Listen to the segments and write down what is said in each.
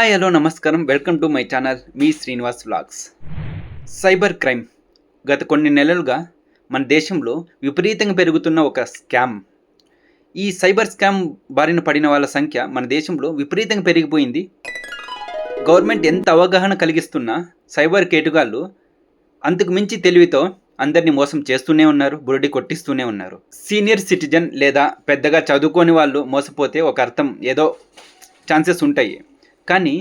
Hi hello నమస్కారం welcome to my channel me Srinivas vlogs. Cyber crime గత కొన్ని నెలలుగా మన దేశంలో విపరీతంగా పెరుగుతున్న ఒక స్కామ్. ఈ సైబర్ స్కామ్ బారిన పడిన వాళ్ళ సంఖ్య మన దేశంలో విపరీతంగా పెరిగిపోయింది. గవర్నమెంట్ ఎంత అవగాహన కలిగిస్తున్నా సైబర్ కేటుగాళ్ళు అంతకు మించి తెలివితో అందరినీ మోసం చేస్తూనే ఉన్నారు, బురడి కొట్టిస్తూనే ఉన్నారు. సీనియర్ సిటిజన్ లేదా పెద్దగా చదువుకోని వాళ్ళు మోసపోతే ఒక అర్థం ఏదో ఛాన్సెస్ ఉంటాయి. కానీ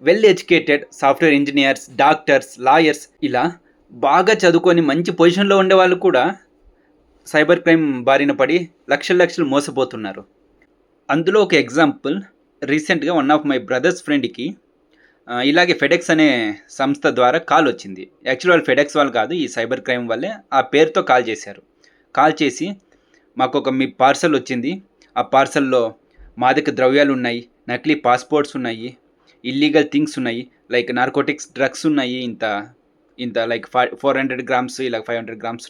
well educated software engineers, doctors, lawyers ఇలా బాగా చదువుకొని మంచి పొజిషన్లో ఉండే వాళ్ళు కూడా సైబర్ క్రైమ్ బారిన పడి లక్షలు మోసపోతున్నారు. అందులో ఒక ఎగ్జాంపుల్, రీసెంట్గా వన్ ఆఫ్ మై బ్రదర్స్ ఫ్రెండ్కి ఇలాగే ఫెడెక్స్ అనే సంస్థ ద్వారా కాల్ వచ్చింది. యాక్చువల్ వాళ్ళు ఫెడెక్స్ వాళ్ళు కాదు, ఈ సైబర్ క్రైమ్ వల్లే ఆ పేరుతో కాల్ చేశారు. కాల్ చేసి మాకు మీ పార్సల్ వచ్చింది, ఆ పార్సల్లో మాదక ద్రవ్యాలు ఉన్నాయి, నకిలీ పాస్పోర్ట్స్ ఉన్నాయి, ఇల్లీగల్ థింగ్స్ ఉన్నాయి, లైక్ నార్కోటిక్స్ డ్రగ్స్ ఉన్నాయి, ఇంత లైక్ 400 గ్రామ్స్ ఇలా 500 గ్రామ్స్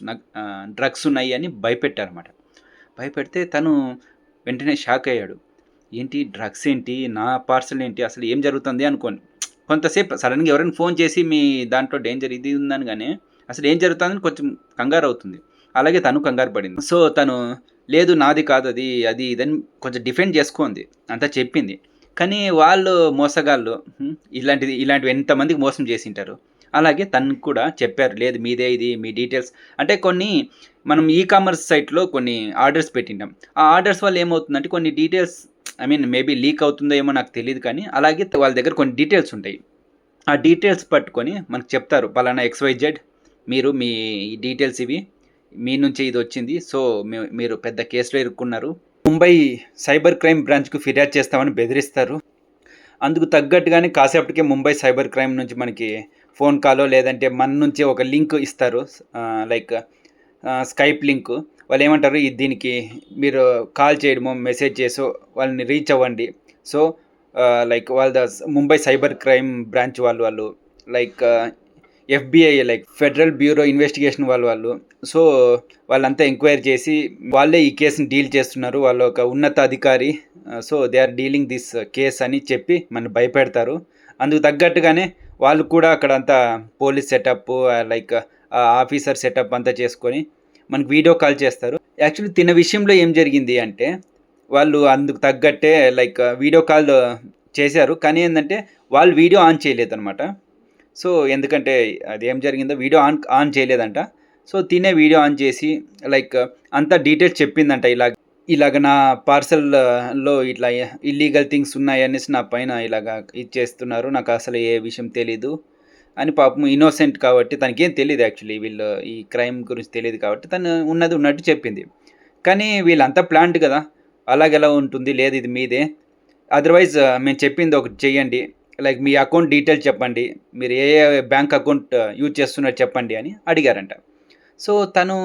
డ్రగ్స్ ఉన్నాయి అని భయపెట్టారన్నమాట. భయపెడితే తను వెంటనే షాక్ అయ్యాడు. ఏంటి డ్రగ్స్ ఏంటి, నా పార్సల్ ఏంటి, అసలు ఏం జరుగుతుంది అనుకోని కొంతసేపు సడన్గా ఎవరైనా ఫోన్ చేసి మీ దాంట్లో డేంజర్ ఇది ఉందని కానీ అసలు ఏం జరుగుతుందని కొంచెం కంగారు అవుతుంది. అలాగే తను కంగారు పడింది. సో తను లేదు నాది కాదు అది ఇదని కొంచెం డిఫెండ్ చేసుకుంది, అంతా చెప్పింది. కానీ వాళ్ళు మోసగాళ్ళు ఇలాంటివి ఎంతమందికి మోసం చేసి ఉంటారు. అలాగే తను కూడా చెప్పారు, లేదు మీదే ఇది, మీ డీటెయిల్స్ అంటే కొన్ని మనం ఈ కామర్స్ సైట్లో కొన్ని ఆర్డర్స్ పెట్టింటాం. ఆ ఆర్డర్స్ వల్ల ఏమవుతుందంటే కొన్ని డీటెయిల్స్ మేబీ లీక్ అవుతుందో ఏమో నాకు తెలియదు, కానీ అలాగే వాళ్ళ దగ్గర కొన్ని డీటెయిల్స్ ఉంటాయి. ఆ డీటెయిల్స్ పట్టుకొని మనకు చెప్తారు, పలానా XYZ మీరు మీ డీటెయిల్స్ ఇవి, మీ నుంచి ఇది వచ్చింది, సో మీరు పెద్ద కేసులో ఇరుక్కున్నారు, ముంబై సైబర్ క్రైమ్ బ్రాంచ్కు ఫిర్యాదు చేస్తామని బెదిరిస్తారు. అందుకు తగ్గట్టుగానే కాసేపటికే ముంబై సైబర్ క్రైమ్ నుంచి మనకి ఫోన్ కాలో లేదంటే మన నుంచి ఒక లింక్ ఇస్తారు, లైక్ స్కైప్ లింక్. వాళ్ళు ఏమంటారు, దీనికి మీరు కాల్ చేయడమో మెసేజ్ చేసో వాళ్ళని రీచ్ అవ్వండి. సో లైక్ వాళ్ళ ముంబై సైబర్ క్రైమ్ బ్రాంచ్ వాళ్ళు like FBI like federal bureau investigation వాళ్ళు సో వాళ్ళంతా ఎంక్వైరీ చేసి వాళ్ళే ఈ కేసుని డీల్ చేస్తున్నారు, వాళ్ళు ఒక ఉన్నత అధికారి, so they are dealing this case అని చెప్పి మన భయపెడతారు. అందుకు తగ్గట్టుగానే వాళ్ళు కూడా అక్కడ అంతా police setup like officer setup అంతా చేసుకొని మనకు వీడియో కాల్ చేస్తారు. యాక్చువల్లీ తిన విషయంలో ఏం జరిగింది అంటే వాళ్ళు అందుకు తగ్గట్టే లైక్ వీడియో కాల్ చేశారు, కానీ ఏంటంటే వాళ్ళు వీడియో ఆన్ చేయలేదు అనమాట. సో ఎందుకంటే అది ఏం జరిగిందో వీడియో ఆన్ చేయలేదంట. సో తినే వీడియో ఆన్ చేసి లైక్ అంతా డీటెయిల్స్ చెప్పిందంట, ఇలాగ నా పార్సల్లో ఇట్లా ఇల్లీగల్ థింగ్స్ ఉన్నాయి అనేసి నా పైన ఇలాగా ఇచ్చేస్తున్నారు, నాకు అసలు ఏ విషయం తెలీదు అని. పాపం ఇన్నోసెంట్ కాబట్టి తనకేం తెలియదు, యాక్చువల్లీ వీళ్ళు ఈ క్రైమ్ గురించి తెలియదు కాబట్టి తను ఉన్నది ఉన్నట్టు చెప్పింది. కానీ వీళ్ళంతా ప్లాంట్ కదా, అలాగెలా ఉంటుంది, లేదు ఇది మీదే, అదర్వైజ్ మేము చెప్పింది ఒకటి చెయ్యండి, లైక్ మీ అకౌంట్ డీటెయిల్స్ చెప్పండి, మీరు ఏ బ్యాంక్ అకౌంట్ యూజ్ చేస్తున్నారో చెప్పండి అని అడిగారంట. సో తను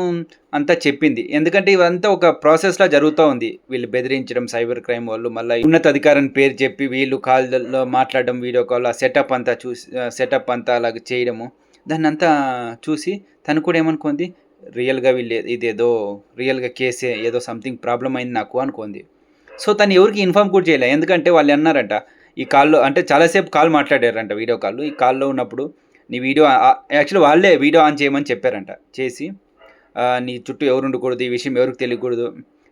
అంతా చెప్పింది, ఎందుకంటే ఇవంతా ఒక ప్రాసెస్లా జరుగుతూ ఉంది. వీళ్ళు బెదిరించడం సైబర్ క్రైమ్ వాళ్ళు, మళ్ళీ ఉన్నత అధికారిని పేరు చెప్పి వీళ్ళు కాల్లో మాట్లాడడం, వీడియో కాల్, సెటప్ అంతా చూసి సెటప్ అంతా అలాగ చేయడము, దాన్ని అంతా చూసి తను కూడా ఏమనుకుంది, రియల్గా వీళ్ళు ఇదేదో రియల్గా కేసే, ఏదో సంథింగ్ ప్రాబ్లం అయింది నాకు అనుకుంది. సో తను ఎవరికి ఇన్ఫార్మ్ కూడా చేయలే, ఎందుకంటే వాళ్ళు అన్నారంట ఈ కాల్లో అంటే చాలాసేపు కాల్ మాట్లాడారంట వీడియో కాల్. ఈ కాల్లో ఉన్నప్పుడు నీ వీడియో యాక్చువల్లీ వాళ్ళే వీడియో ఆన్ చేయమని చెప్పారంట. చేసి నీ చుట్టూ ఎవరు ఉండకూడదు, ఈ విషయం ఎవరికి తెలియకూడదు,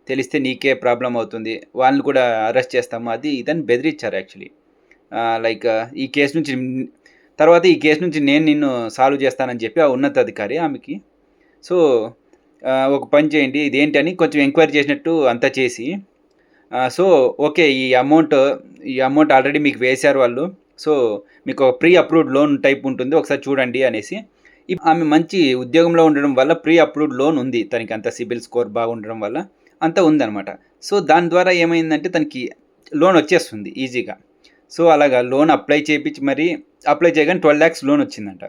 తెలిస్తే నీకే ప్రాబ్లం అవుతుంది, వాళ్ళని కూడా అరెస్ట్ చేస్తాము, అది ఇదని బెదిరించారు యాక్చువల్లీ. లైక్ ఈ కేసు నుంచి నేను నిన్ను సాల్వ్ చేస్తానని చెప్పి ఆ ఉన్నతాధికారి ఆమెకి. సో ఒక పని చేయండి, ఇదేంటి అని కొంచెం ఎంక్వైరీ చేసినట్టు అంతా చేసి, సో ఓకే ఈ అమౌంట్ ఆల్రెడీ మీకు వేశారు వాళ్ళు, సో మీకు ఒక ప్రీ అప్రూవ్డ్ లోన్ టైప్ ఉంటుంది, ఒకసారి చూడండి అనేసి. ఆమె మంచి ఉద్యోగంలో ఉండడం వల్ల ప్రీ అప్రూవ్డ్ లోన్ ఉంది తనకి, అంత సిబిల్ స్కోర్ బాగుండడం వల్ల అంతా ఉందన్నమాట. సో దాని ద్వారా ఏమైందంటే తనకి లోన్ వచ్చేస్తుంది ఈజీగా. సో అలాగా లోన్ అప్లై చేయగానే 12 lakhs లోన్ వచ్చిందంట.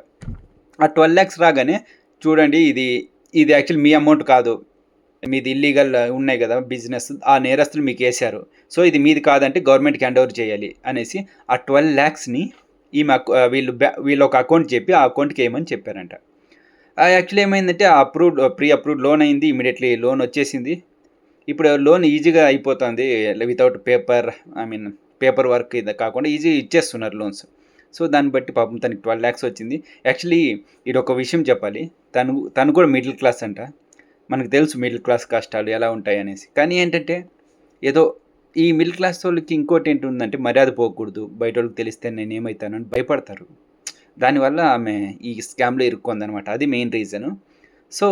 ఆ 12 lakhs రాగానే చూడండి ఇది యాక్చువల్లీ మీ అమౌంట్ కాదు, మీది ఇల్లీగల్ ఉన్నాయి కదా బిజినెస్, ఆ నేరస్తులు మీకు వేశారు, సో ఇది మీది కాదంటే గవర్నమెంట్కి హ్యాండ్ ఓవర్ చేయాలి అనేసి ఆ 12 lakhsని వీళ్ళు ఒక అకౌంట్ చెప్పి ఆ అకౌంట్కి వేయమని చెప్పారంట. యాక్చువల్లీ ఏమైందంటే ప్రీ అప్రూవ్డ్ లోన్ అయింది, ఇమీడియట్లీ లోన్ వచ్చేసింది. ఇప్పుడు లోన్ ఈజీగా అయిపోతుంది వితౌట్ పేపర్, పేపర్ వర్క్ ఇది కాకుండా ఈజీ ఇచ్చేస్తున్నారు లోన్స్. సో దాన్ని బట్టి పాపం తనకి 12 lakhs వచ్చింది. యాక్చువల్లీ ఇదొక విషయం చెప్పాలి. తను కూడా మిడిల్ క్లాస్ అంట. మనకు తెలుసు మిడిల్ క్లాస్ కష్టాలు ఎలా ఉంటాయనేసి. కానీ ఏంటంటే ఏదో ఈ మిడిల్ క్లాస్ వాళ్ళకి ఇంకోటి ఏంటుందంటే మర్యాద పోకూడదు, బయట వాళ్ళకి తెలిస్తే నేనేమవుతానని భయపడతారు. దానివల్ల ఆమె ఈ స్కామ్లో ఇరుక్కుందనమాట. అది మెయిన్ రీజను. సో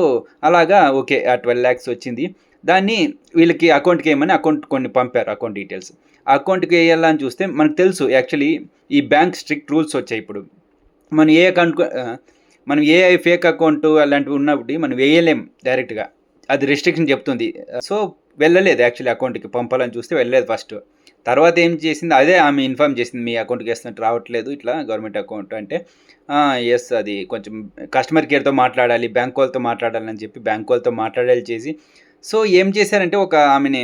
అలాగా ఓకే, ఆ 12 lakhs వచ్చింది. దాన్ని వీళ్ళకి అకౌంట్కి వేయమని అకౌంట్ కొన్ని పంపారు, అకౌంట్ డీటెయిల్స్. ఆ అకౌంట్కి వేయాలని చూస్తే మనకు తెలుసు యాక్చువల్లీ ఈ బ్యాంక్ స్ట్రిక్ట్ రూల్స్ వచ్చాయి ఇప్పుడు. మనం ఏ అకౌంట్ మనం ఏ ఫేక్ అకౌంట్ అలాంటివి ఉన్నప్పుడు మనం వేయలేం డైరెక్ట్గా, అది రెస్ట్రిక్షన్ చెప్తుంది. సో వెళ్ళలేదు యాక్చువల్లీ, అకౌంట్కి పంపాలని చూస్తే వెళ్ళలేదు ఫస్ట్. తర్వాత ఏం చేసింది, అదే ఆమె ఇన్ఫామ్ చేసింది, మీ అకౌంట్కి వేస్తున్నట్టు రావట్లేదు ఇట్లా గవర్నమెంట్ అకౌంట్ అంటే. ఎస్, అది కొంచెం కస్టమర్ కేర్తో మాట్లాడాలి, బ్యాంక్ వాళ్ళతో మాట్లాడాలని చెప్పి బ్యాంక్ వాళ్ళతో మాట్లాడాలి చేసి. సో ఏం చేశారంటే ఒక ఆమెని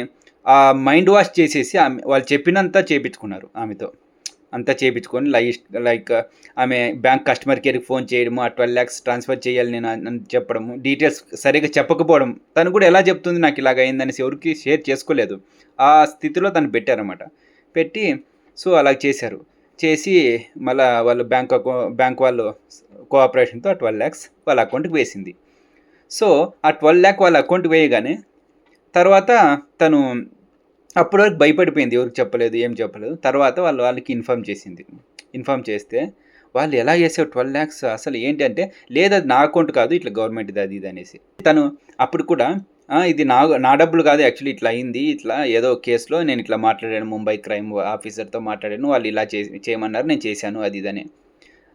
మైండ్ వాష్ చేసేసి వాళ్ళు చెప్పినంత చేయించుకున్నారు ఆమెతో. అంతా చేయించుకొని లైక్ ఆమె బ్యాంక్ కస్టమర్ కేర్కి ఫోన్ చేయడము, ఆ 12 lakhs ట్రాన్స్ఫర్ చేయాలి నేను అని చెప్పడము, డీటెయిల్స్ సరిగ్గా చెప్పకపోవడం. తను కూడా ఎలా చెప్తుంది నాకు ఇలాగ అయిందనేసి ఎవరికి షేర్ చేసుకోలేదు. ఆ స్థితిలో తను పెట్టారన్నమాట. పెట్టి సో అలా చేశారు. చేసి మళ్ళీ వాళ్ళు బ్యాంక్ వాళ్ళు కోఆపరేషన్తో ఆ 12 lakhs వాళ్ళ అకౌంట్కి వేసింది. సో ఆ 12 lakh వాళ్ళ అకౌంట్కి వేయగానే తర్వాత తను అప్పటి వరకు భయపడిపోయింది, ఎవరికి చెప్పలేదు, ఏం చెప్పలేదు. తర్వాత వాళ్ళకి ఇన్ఫామ్ చేసింది. ఇన్ఫామ్ చేస్తే వాళ్ళు ఎలా చేసావు 12 lakhs అసలు ఏంటి అంటే, లేదు అది నా అకౌంట్ కాదు, ఇట్లా గవర్నమెంట్ది అది ఇది అనేసి. తను అప్పుడు కూడా ఇది నా డబ్బులు కాదు యాక్చువల్లీ, ఇట్లా అయింది, ఇట్లా ఏదో కేసులో నేను ఇట్లా మాట్లాడాను, ముంబై క్రైమ్ ఆఫీసర్తో మాట్లాడాను, వాళ్ళు ఇలా చేయమన్నారు, నేను చేశాను అది ఇదని.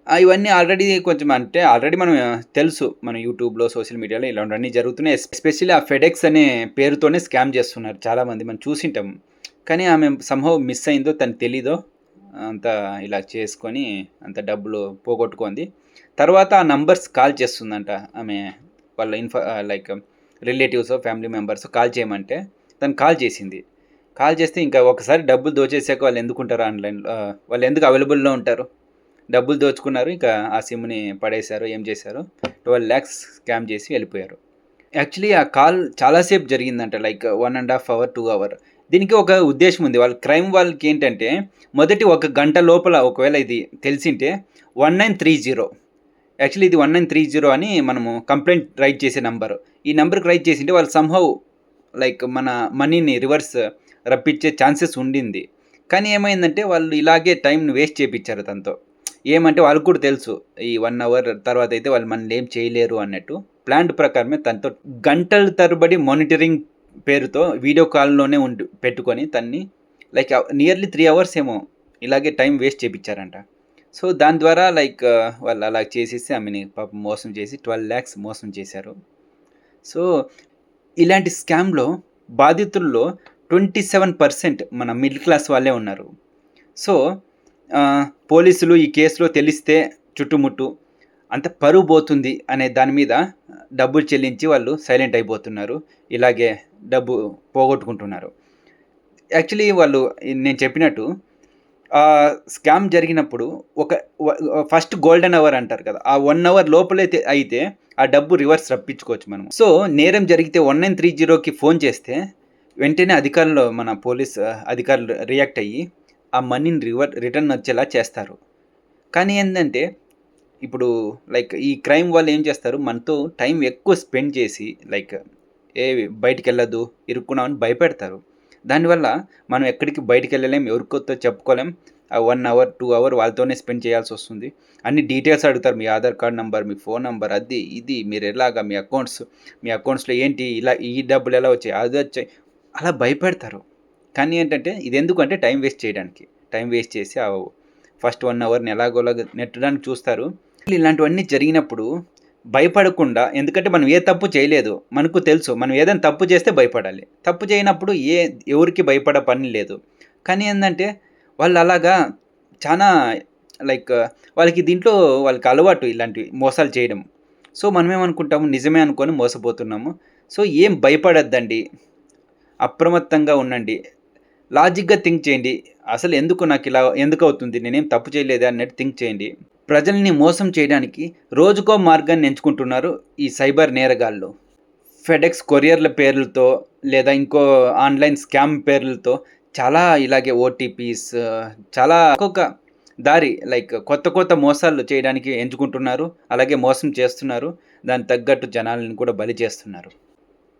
ఇవన్నీ ఆల్రెడీ కొంచెం అంటే ఆల్రెడీ మనం తెలుసు, మన యూట్యూబ్లో సోషల్ మీడియాలో ఇలాంటివన్నీ జరుగుతున్నాయి. ఎస్పెషల్లీ ఆ ఫెడెక్స్ అనే పేరుతోనే స్కామ్ చేస్తున్నారు చాలామంది, మనం చూసింటాం. కానీ ఆమె సంహవ్ మిస్ అయిందో తనకు తెలీదో అంత ఇలా చేసుకొని అంత డబ్బులు పోగొట్టుకుంది. తర్వాత ఆ నంబర్స్ కాల్ చేస్తుందంట ఆమె, వాళ్ళ like relatives family members call చేయమంటే తను కాల్ చేసింది. కాల్ చేస్తే ఇంకా ఒకసారి డబ్బులు దోచేసాక వాళ్ళు ఎందుకు ఉంటారు ఆన్లైన్లో, వాళ్ళు ఎందుకు అవైలబుల్లో ఉంటారు, డబ్బులు దోచుకున్నారు, ఇంకా ఆ సిమ్ని పడేశారు, ఏం చేశారు, 12 lakhs స్కామ్ చేసి వెళ్ళిపోయారు. యాక్చువల్లీ ఆ కాల్ చాలాసేపు జరిగిందంట, లైక్ 1.5 hour 2 hour. దీనికి ఒక ఉద్దేశం ఉంది, వాళ్ళ క్రైమ్ వాళ్ళకి ఏంటంటే మొదటి 1 గంట లోపల ఒకవేళ ఇది తెలిసింటే 1930, యాక్చువల్లీ ఇది 1930 అని మనము కంప్లైంట్ రైట్ చేసే నెంబరు. ఈ నెంబర్కి రైట్ చేసింటే వాళ్ళు సంహవ్ లైక్ మన మనీని రివర్స్ రప్పించే ఛాన్సెస్ ఉండింది. కానీ ఏమైందంటే వాళ్ళు ఇలాగే టైంని వేస్ట్ చేయించారు తనతో. ఏమంటే వాళ్ళకు కూడా తెలుసు ఈ 1 hour తర్వాత అయితే వాళ్ళు మనల్ని ఏం చేయలేరు అన్నట్టు ప్లాన్ ప్రకారమే తనతో గంటల తరబడి మానిటరింగ్ పేరుతో వీడియో కాల్లోనే పెట్టుకొని తన్ని లైక్ నియర్లీ 3 hours ఏమో ఇలాగే టైం వేస్ట్ చేయించారంట. సో దాని ద్వారా లైక్ వాళ్ళు అలా చేసేసి ఆమెని పాపం మోసం చేసి 12 lakhs మోసం చేశారు. సో ఇలాంటి స్కామ్లో బాధితుల్లో 27% మన మిడిల్ క్లాస్ వాళ్ళే ఉన్నారు. సో పోలీసులు ఈ కేసులో తెలిస్తే చుట్టుముట్టు అంత పరువు పోతుంది అనే దాని మీద డబ్బులు చెల్లించి వాళ్ళు సైలెంట్ అయిపోతున్నారు, ఇలాగే డబ్బు పోగొట్టుకుంటున్నారు. యాక్చువల్లీ వాళ్ళు నేను చెప్పినట్టు స్కామ్ జరిగినప్పుడు ఒక ఫస్ట్ గోల్డెన్ అవర్ అంటారు కదా, ఆ 1 hour లోపలైతే అయితే ఆ డబ్బు రివర్స్ రప్పించుకోవచ్చు మనం. సో నేరం జరిగితే 1930కి ఫోన్ చేస్తే వెంటనే అధికారులు, మన పోలీస్ అధికారులు రియాక్ట్ అయ్యి ఆ మనీని రిటర్న్ వచ్చేలా చేస్తారు. కానీ ఏంటంటే ఇప్పుడు లైక్ ఈ క్రైమ్ వాళ్ళు ఏం చేస్తారు, మనతో టైం ఎక్కువ స్పెండ్ చేసి లైక్ బయటికి వెళ్ళదు, ఇరుక్కున్నామని భయపెడతారు. దానివల్ల మనం ఎక్కడికి బయటికి వెళ్ళలేం, ఎవరికొతో చెప్పుకోలేం. ఆ 1 hour 2 hour వాళ్ళతోనే స్పెండ్ చేయాల్సి వస్తుంది. అన్ని డీటెయిల్స్ అడుగుతారు, మీ ఆధార్ కార్డ్ నెంబర్, మీ ఫోన్ నెంబర్, అది ఇది, మీరు ఎలాగా మీ అకౌంట్స్లో ఏంటి, ఇలా ఈ డబ్బులు ఎలా వచ్చాయి, అది వచ్చాయి, అలా భయపెడతారు. కానీ ఏంటంటే ఇది ఎందుకంటే టైం వేస్ట్ చేయడానికి, టైం వేస్ట్ చేసి ఆ ఫస్ట్ 1 hourని ఎలాగోలాగా నెట్టడానికి చూస్తారు. ఇలాంటివన్నీ జరిగినప్పుడు భయపడకుండా, ఎందుకంటే మనం ఏ తప్పు చేయలేదు, మనకు తెలుసు మనం ఏదైనా తప్పు చేస్తే భయపడాలి, తప్పు చేయనప్పుడు ఎవరికి భయపడే పని లేదు. కానీ ఏంటంటే వాళ్ళు అలాగా చాలా లైక్ వాళ్ళకి దీంట్లో వాళ్ళకి అలవాటు ఇలాంటివి మోసాలు చేయడం. సో మనమేమనుకుంటాము నిజమే అనుకొని మోసపోతున్నాము. సో ఏం భయపడద్దండి, అప్రమత్తంగా ఉండండి, లాజిక్గా థింక్ చేయండి. అసలు ఎందుకు అవుతుంది, నేనేం తప్పు చేయలేదు అన్నట్టు థింక్ చేయండి. ప్రజల్ని మోసం చేయడానికి రోజుకో మార్గాన్ని ఎంచుకుంటున్నారు ఈ సైబర్ నేరగాళ్ళు. ఫెడెక్స్ కొరియర్ల పేర్లతో లేదా ఇంకో ఆన్లైన్ స్కామ్ పేర్లతో చాలా ఇలాగే ఓటీపీస్ చాలా ఒక్కొక్క దారి లైక్ కొత్త కొత్త మోసాలు చేయడానికి ఎంచుకుంటున్నారు. అలాగే మోసం చేస్తున్నారు. దానికి తగ్గట్టు జనాలను కూడా బలి చేస్తున్నారు.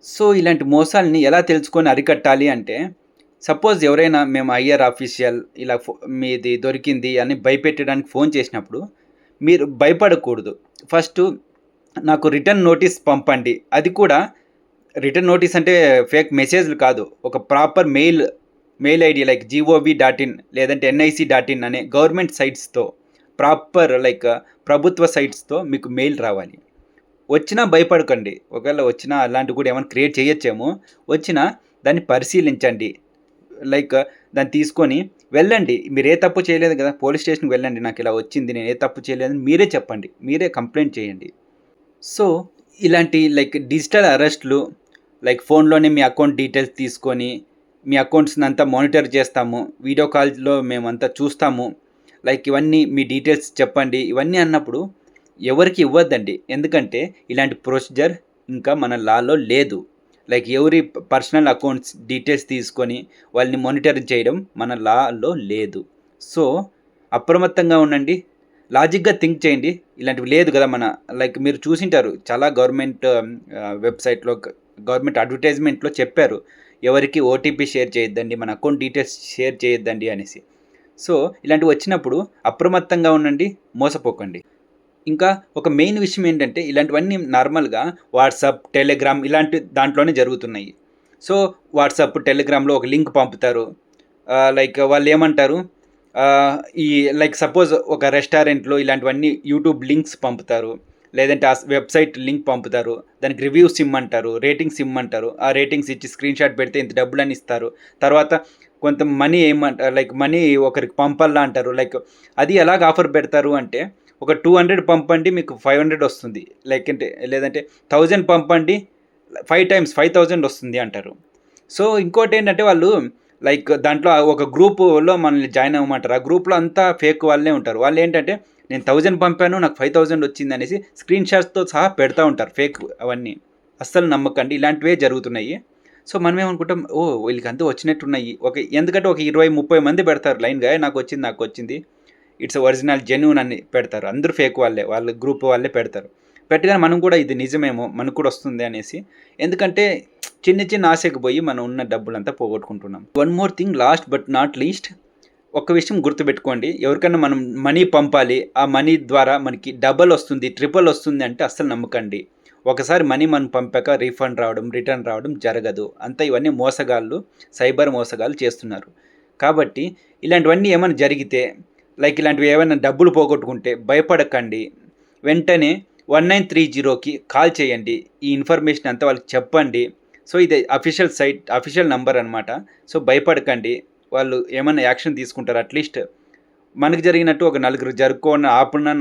సో, ఇలాంటి మోసాల్ని ఎలా తెలుసుకొని అరికట్టాలి అంటే, సపోజ్ ఎవరైనా మేము ఐఆర్ ఆఫీషియల్ ఇలా మీది దొరికింది అని భయపెట్టడానికి ఫోన్ చేసినప్పుడు, మీరు భయపడకూడదు. ఫస్టు నాకు రిటర్న్ నోటీస్ పంపండి. అది కూడా రిటర్న్ నోటీస్ అంటే ఫేక్ మెసేజ్‌లు కాదు. ఒక ప్రాపర్ మెయిల్ ఐడీ లైక్ జీఓవి.ఇన్ లేదంటే ఎన్ఐసి.ఇన్ అనే గవర్నమెంట్ సైట్స్‌తో ప్రాపర్ లైక్ ప్రభుత్వ సైట్స్‌తో మీకు మెయిల్ రావాలి. వచ్చినా భయపడకండి. ఒకవేళ వచ్చినా అలాంటివి కూడా ఏమైనా క్రియేట్ చేయొచ్చేమో. వచ్చినా దాన్ని పరిశీలించండి. లైక్ దాన్ని తీసుకొని వెళ్ళండి. మీరు ఏ తప్పు చేయలేదు కదా! పోలీస్ స్టేషన్‌కి వెళ్ళండి. నాకు ఇలా వచ్చింది. నేను ఏ తప్పు చేయలేదని మీరే చెప్పండి. మీరే కంప్లెయింట్ చేయండి. సో, ఇలాంటి లైక్ డిజిటల్ అరెస్ట్‌లు లైక్ ఫోన్‌లోనే మీ అకౌంట్ డీటెయిల్స్ తీసుకొని, మీ అకౌంట్స్‌నంతా మానిటర్ చేస్తాము. వీడియో కాల్స్‌లో మేమంతా చూస్తాము. లైక్ ఇవన్నీ మీ డీటెయిల్స్ చెప్పండి. ఇవన్నీ అన్నప్పుడు ఎవరికి ఇవ్వద్దండి. ఎందుకంటే ఇలాంటి ప్రొసీజర్ ఇంకా మన లాలో లేదు. లైక్ ఎవరి పర్సనల్ అకౌంట్స్ డీటెయిల్స్ తీసుకొని వాళ్ళని మానిటరింగ్ చేయడం మన లాలో లేదు. సో, అప్రమత్తంగా ఉండండి. లాజిక్‌గా థింక్ చేయండి. ఇలాంటివి లేదు కదా! లైక్ మీరు చూసింటారు చాలా గవర్నమెంట్ వెబ్‌సైట్‌లో గవర్నమెంట్ అడ్వర్టైజ్‌మెంట్‌లో చెప్పారు. ఎవరికీ ఓటీపీ షేర్ చేయొద్దండి. మన అకౌంట్ డీటెయిల్స్ షేర్ చేయొద్దండి అనేసి. సో, ఇలాంటివి వచ్చినప్పుడు అప్రమత్తంగా ఉండండి. మోసపోకండి. ఇంకా ఒక మెయిన్ విషయం ఏంటంటే ఇలాంటివన్నీ నార్మల్‌గా వాట్సాప్, టెలిగ్రామ్ ఇలాంటి దాంట్లోనే జరుగుతున్నాయి. సో, వాట్సాప్, టెలిగ్రామ్‌లో ఒక లింక్ పంపుతారు. లైక్ వాళ్ళేమంటారు ఈ లైక్ సపోజ్ ఒక రెస్టారెంట్‌లో ఇలాంటివన్నీ యూట్యూబ్ లింక్స్ పంపుతారు. లేదంటే ఆ వెబ్‌సైట్ లింక్ పంపుతారు. దానికి రివ్యూస్ ఇమ్మంటారు. రేటింగ్స్ ఇమ్మంటారు. ఆ రేటింగ్స్ ఇచ్చి స్క్రీన్‌షాట్ పెడితే ఇంత డబ్బులని ఇస్తారు. తర్వాత కొంత మనీ లైక్ మనీ ఒకరికి పంపాలా అంటారు. లైక్ అది ఎలాగ ఆఫర్ పెడతారు అంటే ఒక 200 పంపండి మీకు 500 వస్తుంది. లేదంటే 1000 పంపండి 5 టైమ్స్ 5000 వస్తుంది అంటారు. సో, ఇంకోటేంటంటే వాళ్ళు లైక్ దాంట్లో ఒక గ్రూప్‌లో మనల్ని జాయిన్ అవ్వమంటారు. ఆ గ్రూప్‌లో అంతా ఫేక్ వాళ్ళే ఉంటారు. వాళ్ళేంటంటే నేను 1000 పంపాను నాకు 5000 వచ్చిందనేసి స్క్రీన్ షాట్స్‌తో సహా పెడతా ఉంటారు ఫేక్ అవన్నీ. అస్సలు నమ్మకండి. ఇలాంటివే జరుగుతున్నాయి. సో, మనమేమనుకుంటాం ఓహ్! వీళ్ళకంతా వచ్చినట్టున్నాయి. ఎందుకంటే ఒక 20, 30 మంది పెడతారు లైన్‌గా నాకొచ్చింది, నాకొచ్చింది. ఇట్స్ ఒరిజినల్ జెన్యూన్ అని పెడతారు. అందరూ ఫేక్ వాళ్ళే. వాళ్ళ గ్రూప్ వాళ్ళే పెడతారు. పెట్టగానే మనం కూడా ఇది నిజమేమో మనకు కూడా వస్తుంది అనేసి. ఎందుకంటే చిన్న చిన్న ఆశకు పోయి మనం ఉన్న డబ్బులంతా పోగొట్టుకుంటున్నాం. One more thing last but not least ఒక్క విషయం గుర్తుపెట్టుకోండి. ఎవరికైనా మనం మనీ పంపాలి. ఆ మనీ ద్వారా మనకి డబల్ వస్తుంది, ట్రిపుల్ వస్తుంది అంటే అస్సలు నమ్మకండి. ఒకసారి మనీ మనం పంపాక రీఫండ్ రావడం, రిటర్న్ రావడం జరగదు. అంతా ఇవన్నీ మోసగాళ్ళు, సైబర్ మోసగాళ్ళు చేస్తున్నారు. కాబట్టి ఇలాంటివన్నీ ఏమైనా జరిగితే లైక్ ఇలాంటివి ఏమైనా డబ్బులు పోగొట్టుకుంటే భయపడకండి. వెంటనే 1930కి కాల్ చేయండి. ఈ ఇన్ఫర్మేషన్ అంతా వాళ్ళకి చెప్పండి. సో, ఇది అఫీషియల్ నంబర్ అనమాట. సో, భయపడకండి. వాళ్ళు ఏమన్నా యాక్షన్ తీసుకుంటారు. అట్‌లీస్ట్ మనకు జరిగినట్టు ఒక నలుగురు జరుక్కోని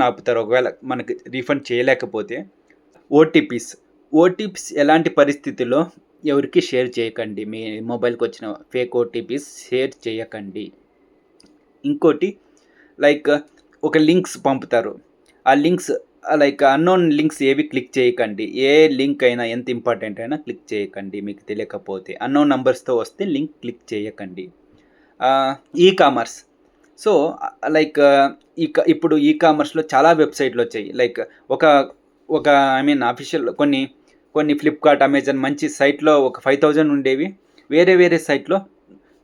ఆపుతారు. ఒకవేళ మనకి రీఫండ్ చేయలేకపోతే. ఓటీపీస్ ఎలాంటి పరిస్థితుల్లో ఎవరికీ షేర్ చేయకండి. మీ మొబైల్‌కి వచ్చిన ఫేక్ ఓటీపీస్ షేర్ చేయకండి. ఇంకోటి లైక్ ఒక లింక్స్ పంపుతారు. ఆ లింక్స్ లైక్ అన్నోన్ లింక్స్ ఏవి క్లిక్ చేయకండి. ఏ లింక్ అయినా ఎంత ఇంపార్టెంట్ అయినా క్లిక్ చేయకండి మీకు తెలియకపోతే. అన్నోన్ నంబర్స్‌తో వస్తే లింక్ క్లిక్ చేయకండి. ఈ-కామర్స్. సో, లైక్ ఇప్పుడు ఈ-కామర్స్‌లో చాలా వెబ్‌సైట్‌లు వచ్చాయి. లైక్ ఒక ఒక ఐ మీన్ అఫీషియల్ కొన్ని ఫ్లిప్‌కార్ట్, అమెజాన్ మంచి సైట్‌లో ఒక 5000 ఉండేవి. వేరే సైట్‌లో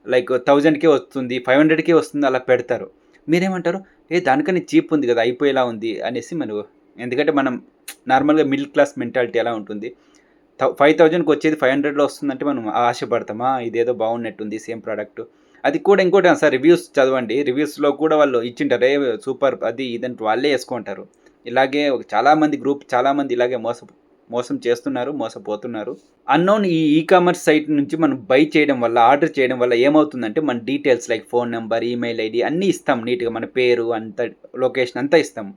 లైక్ 1000కే వస్తుంది, 500కే వస్తుంది అలా పెడతారు. మీరేమంటారు? దానికన్నా చీప్ ఉంది కదా! అయిపోయేలా ఉంది అనేసి ఎందుకంటే మనం నార్మల్‌గా మిడిల్ క్లాస్ మెంటాలిటీ ఎలా ఉంటుంది? 5000కి వచ్చేది 500లో వస్తుందంటే మనం ఆశపడతామా? ఇదేదో బాగున్నట్టుంది సేమ్ ప్రొడక్ట్. అది కూడా ఇంకోటి సార్ రివ్యూస్ చదవండి. రివ్యూస్‌లో కూడా వాళ్ళు ఇచ్చింటారు. సూపర్ అది ఇదంటే వాళ్ళే యేసుకుంటారు. ఇలాగే చాలామంది ఇలాగే మోసం చేస్తున్నారు, మోసపోతున్నారు. అన్నోన్ ఈ-కామర్స్ సైట్ నుంచి మనం ఆర్డర్ చేయడం వల్ల ఏమవుతుందంటే మన details like phone number, email ID అన్నీ ఇస్తాం నీట్‌గా. మన పేరు అంతా లొకేషన్ అంతా ఇస్తాం.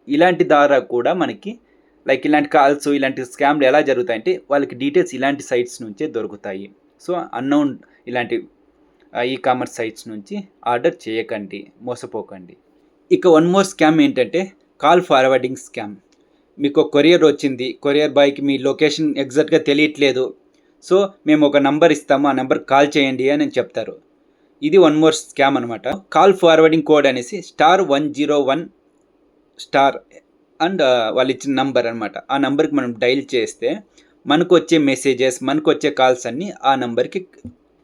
ఇలాంటి ద్వారా కూడా మనకి లైక్ ఇలాంటి కాల్స్, ఇలాంటి స్కామ్‌లు ఎలా జరుగుతాయంటే వాళ్ళకి డీటెయిల్స్ ఇలాంటి సైట్స్ నుంచే దొరుకుతాయి. సో, అన్నోన్ ఇలాంటి ఈ-కామర్స్ సైట్స్ నుంచి ఆర్డర్ చేయకండి. మోసపోకండి. ఇక వన్ మోర్ స్కామ్ ఏంటంటే కాల్ ఫార్వర్డింగ్ స్కామ్. మీకు కొరియర్ వచ్చింది. కొరియర్ బాయ్‌కి మీ లొకేషన్ ఎగ్జాక్ట్‌గా తెలియట్లేదు. సో, మేము ఒక నంబర్ ఇస్తాము. ఆ నంబర్‌కి కాల్ చేయండి అని చెప్తారు. ఇది వన్ మోర్ స్కామ్ అనమాట. కాల్ ఫార్వర్డింగ్ కోడ్ అనేసి *101* అండ్ వాళ్ళు ఇచ్చిన నంబర్ అనమాట. ఆ నంబర్కి మనం డైల్ చేస్తే మనకు వచ్చే మెసేజెస్, మనకు వచ్చే కాల్స్ అన్నీ ఆ నంబర్కి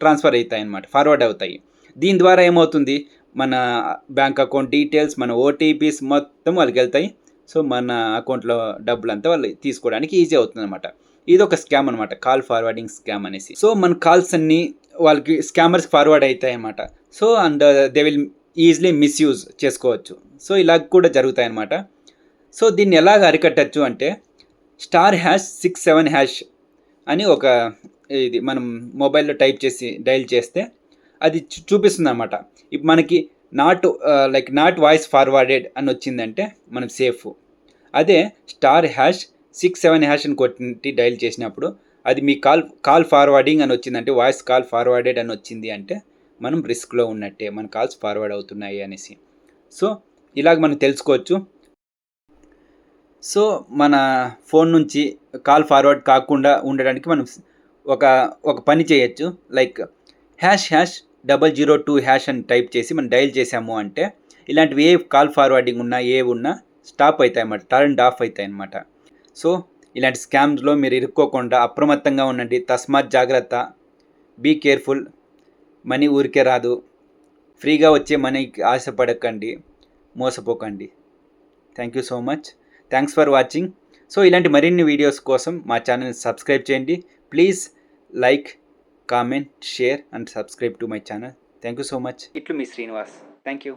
ట్రాన్స్ఫర్ అవుతాయి అన్నమాట, ఫార్వర్డ్ అవుతాయి. దీని ద్వారా ఏమవుతుంది, మన బ్యాంక్ అకౌంట్ డీటెయిల్స్, మన ఓటీపీస్ మొత్తం వాళ్ళకి వెళ్తాయి. సో మన అకౌంట్లో డబ్బులంతా వాళ్ళు తీసుకోవడానికి ఈజీ అవుతుంది అనమాట. ఇది ఒక స్కామ్ అనమాట, కాల్ ఫార్వర్డింగ్ స్కామ్ అనేసి. సో మన కాల్స్ అన్నీ వాళ్ళకి స్కామర్స్ ఫార్వర్డ్ అవుతాయి అన్నమాట. So and they will easily misuse చేసుకోవచ్చు. సో ఇలా కూడా జరుగుతాయి అన్నమాట. సో దీన్ని ఎలాగ అరికట్టచ్చు అంటే *#67# అని ఒక ఇది మనం మొబైల్లో టైప్ చేసి డైల్ చేస్తే అది చూపిస్తుంది అనమాట. ఇప్పుడు మనకి నాట్ వాయిస్ ఫార్వర్డెడ్ అని వచ్చిందంటే మనం సేఫ్. అదే *#67# అని కొట్టి డైల్ చేసినప్పుడు అది మీ కాల్ ఫార్వర్డింగ్ అని వచ్చిందంటే, వాయిస్ కాల్ ఫార్వర్డెడ్ అని వచ్చింది అంటే మనం రిస్క్లో ఉన్నట్టే, మన కాల్స్ ఫార్వర్డ్ అవుతున్నాయి అనేసి. సో ఇలాగ మనం తెలుసుకోవచ్చు. సో మన ఫోన్ నుంచి కాల్ ఫార్వర్డ్ కాకుండా ఉండడానికి మనం ఒక పని చేయొచ్చు. లైక్ #002# అని టైప్ చేసి మనం డైల్ చేసాము అంటే ఇలాంటివి ఏ కాల్ ఫార్వర్డింగ్ ఉన్నా ఏవి ఉన్నా స్టాప్ అవుతాయి అన్నమాట, టర్న్డ్ ఆఫ్ అవుతాయి అన్నమాట. సో ఇలాంటి స్కామ్స్లో మీరు ఇరుక్కోకుండా అప్రమత్తంగా ఉండండి. తస్మాత్ జాగ్రత్త, బీ కేర్ఫుల్. మనీ ఊరికే రాదు. ఫ్రీగా వచ్చే మనీకి ఆశపడకండి, మోసపోకండి. Thank you so much. Thanks for watching. So ఇలాంటి మరిన్ని వీడియోస్ కోసం మా ఛానల్ని సబ్స్క్రైబ్ చేయండి. Please like, comment, share and subscribe to my channel. Thank you so much. ఇట్లు మీ శ్రీనివాస్. Thank you.